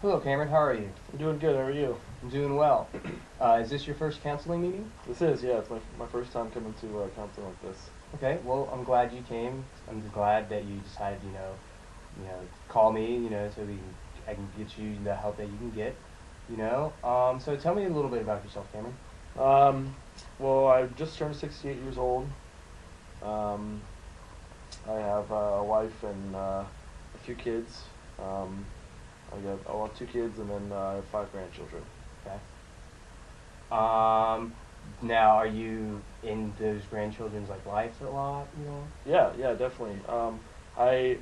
Hello, Cameron. How are you? I'm doing good. How are you? I'm doing well. Is this your first counseling meeting? This is, yeah, it's my first time coming to counseling like this. Okay. Well, I'm glad you came. I'm glad that you decided, call me, so I can get you the help that you can get. So tell me a little bit about yourself, Cameron. Um, well, I just turned 68 years old. Um, I have a wife and a few kids. Um, I want two kids and then I have five grandchildren. Okay. Um, Now, are you in those grandchildren's life a lot? Yeah, yeah, definitely. I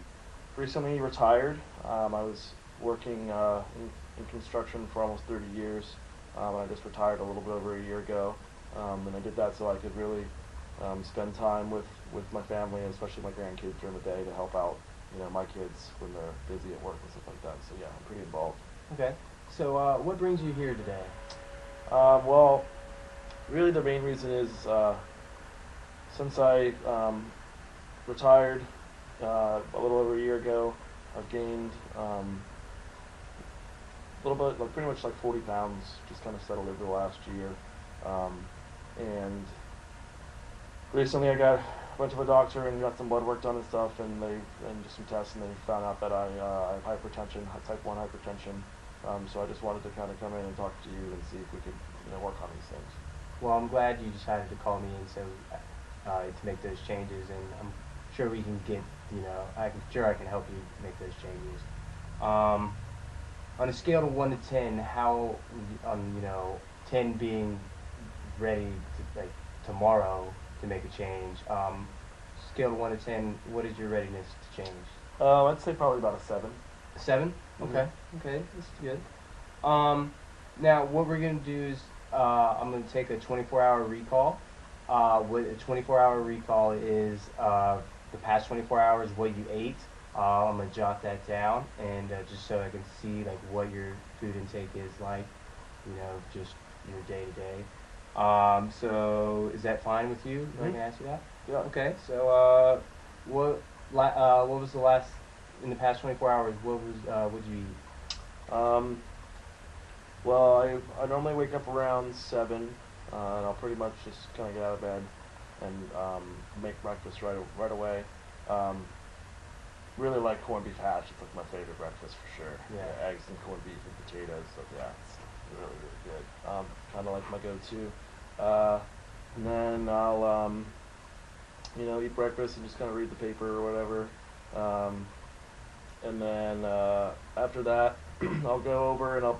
recently retired. I was working in construction for almost 30 years. And I just retired a little bit over a year ago. And I did that so I could really spend time with my family and especially my grandkids during the day to help out, my kids when they're busy at work and stuff like that. So yeah, I'm pretty involved. Okay. So what brings you here today? Well, really the main reason is since I retired a little over a year ago, I've gained a little bit, like pretty much like 40 pounds, just kind of settled over the last year. And recently went to the doctor and got some blood work done and stuff, and just some tests, and they found out that I have hypertension, type 1 hypertension. So I just wanted to kind of come in and talk to you and see if we could work on these things. Well, I'm glad you decided to call me and to make those changes, and I'm sure we can get, I can help you make those changes. Um, on a scale of 1 to 10, how, 10 being ready to, tomorrow to make a change, scale of 1 to 10, what is your readiness to change? I'd say probably about a 7. 7? Mhm. Okay, okay, that's good. Um, Now, what we're going to do is I'm going to take a 24-hour recall. What a 24-hour recall is the past 24 hours, what you ate. I'm going to jot that down, and just so I can see what your food intake is like, just your day to day. So is that fine with you? If I Mhm. can ask you that? Yeah. Okay. So what was the last in the past 24 hours? What did you eat? Well, I normally wake up around 7, and I'll pretty much just kind of get out of bed and make breakfast right away. Um, really like corned beef hash. It's like my favorite breakfast for sure. Yeah. Eggs and corned beef and potatoes. So yeah, it's really good. Kind of like my go-to. And then I'll eat breakfast and just kind of read the paper or whatever. Um, and then after that, I'll go over and I'll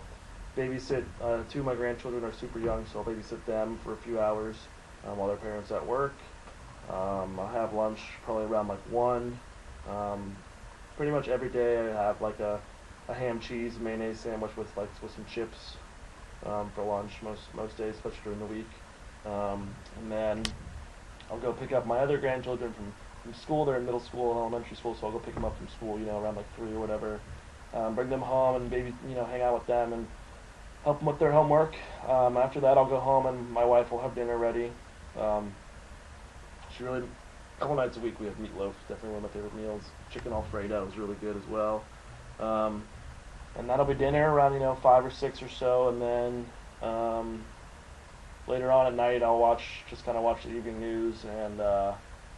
babysit. Two of my grandchildren are super young, so I'll babysit them for a few hours while their parents are at work. I'll have lunch probably around like 1. Um, Pretty much every day I have like a ham cheese mayonnaise sandwich with some chips for lunch most days, especially during the week. And then I'll go pick up my other grandchildren from school. They're in middle school and elementary school, so I'll go pick them up from school, around like 3 or whatever. Bring them home and maybe, hang out with them and help them with their homework. After that, I'll go home and my wife will have dinner ready. Um, she really, a couple nights a week we have meatloaf, definitely one of my favorite meals. Chicken Alfredo is really good as well. Um, and that'll be dinner around, 5 or 6 or so, and then later on at night I'll just kind of watch the evening news, and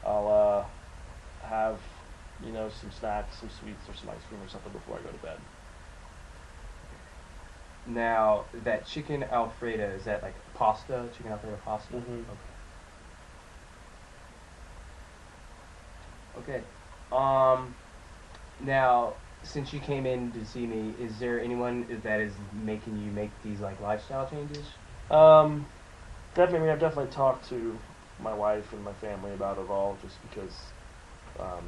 I'll have, some snacks, some sweets, or some ice cream or something before I go to bed. Now, that chicken Alfredo, is that like pasta? Chicken Alfredo pasta? Mm-hmm. Okay. Okay. Um, Now, since you came in to see me, is there anyone that is making you make these lifestyle changes? Um, Definitely, I've definitely talked to my wife and my family about it all, just because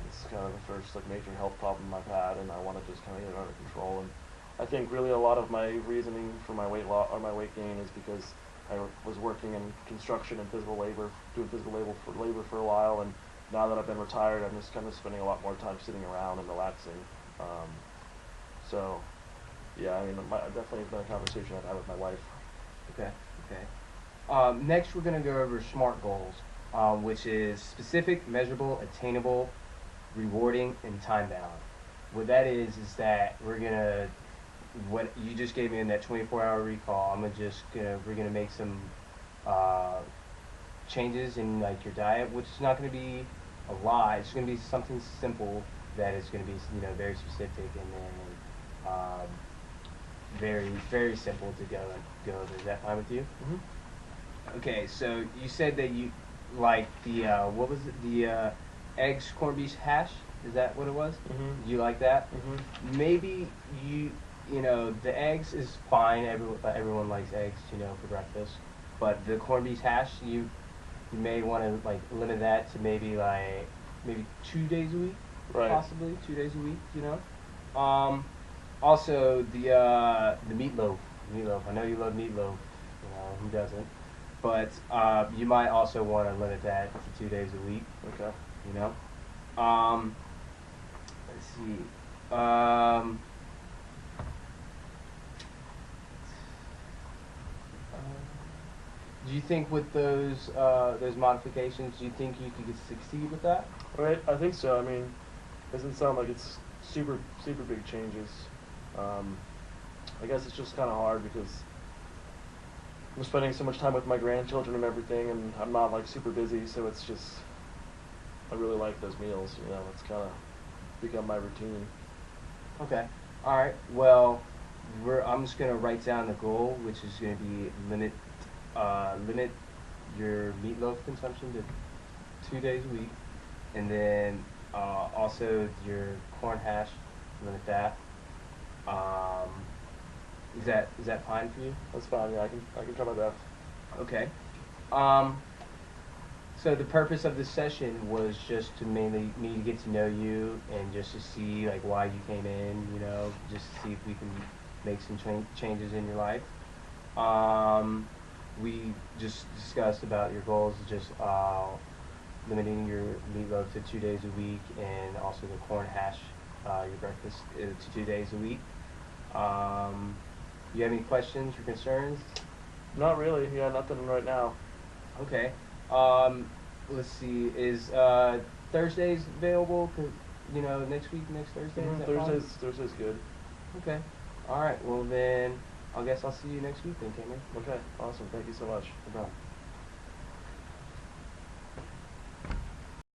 it's kind of the first major health problem I've had, and I want to just kind of get it under control. And I think really a lot of my reasoning for my weight loss or my weight gain is because I was working in construction and physical labor, doing physical labor for a while, and now that I've been retired, I'm just kind of spending a lot more time sitting around and relaxing. Um, so, yeah, I mean, definitely has been a conversation I've had with my wife. Okay. Okay. Next, we're going to go over SMART goals, which is specific, measurable, attainable, rewarding, and time bound. What that is that we're going to what you just gave me in that 24-hour recall, we're gonna make some uh, changes in like your diet, which is not gonna be a lot. It's gonna be something simple that is gonna be very specific and then very simple to go over. Is that fine with you? Mhm. Okay, so you said that you like the what was it? The eggs corned beef hash. Is that what it was? Mhm. You like that? Mhm. Maybe the eggs is fine. Everyone likes eggs, for breakfast. But the corned beef hash, you may want to like limit that to maybe 2 days a week, Right. possibly 2 days a week. Also the meatloaf. Meatloaf. I know you love meatloaf. Who doesn't? But you might also want to limit that to 2 days a week. Okay. You know. Let's see. Do you think with those modifications, do you think you could succeed with that? Right. I think so. I mean, it doesn't sound like it's super big changes. Um, I guess it's just kind of hard because I'm spending so much time with my grandchildren and everything, and I'm not like super busy, so it's just I really like those meals. It's kind of become my routine. Okay. All right. Well, I'm just gonna write down the goal, which is gonna be limit your meatloaf consumption to 2 days a week, and then also your corn hash, limit that. Um, is that fine for you? That's fine. Yeah, I can try my best. Okay. Um, so the purpose of this session was just to mainly me to get to know you and just to see like why you came in, just to see if we can make some changes in your life. Um, we just discussed about your goals, just limiting your meatloaf to 2 days a week, and also the corn hash, your breakfast to 2 days a week. Um, you have any questions or concerns? Not really. Yeah, nothing right now. Okay. Let's see. Is Thursdays available? Next week, next Thursday. Is that fine? Thursday's good. Okay. All right. Well then, I guess I'll see you next week then, Cameron. Okay, awesome. Thank you so much. No problem.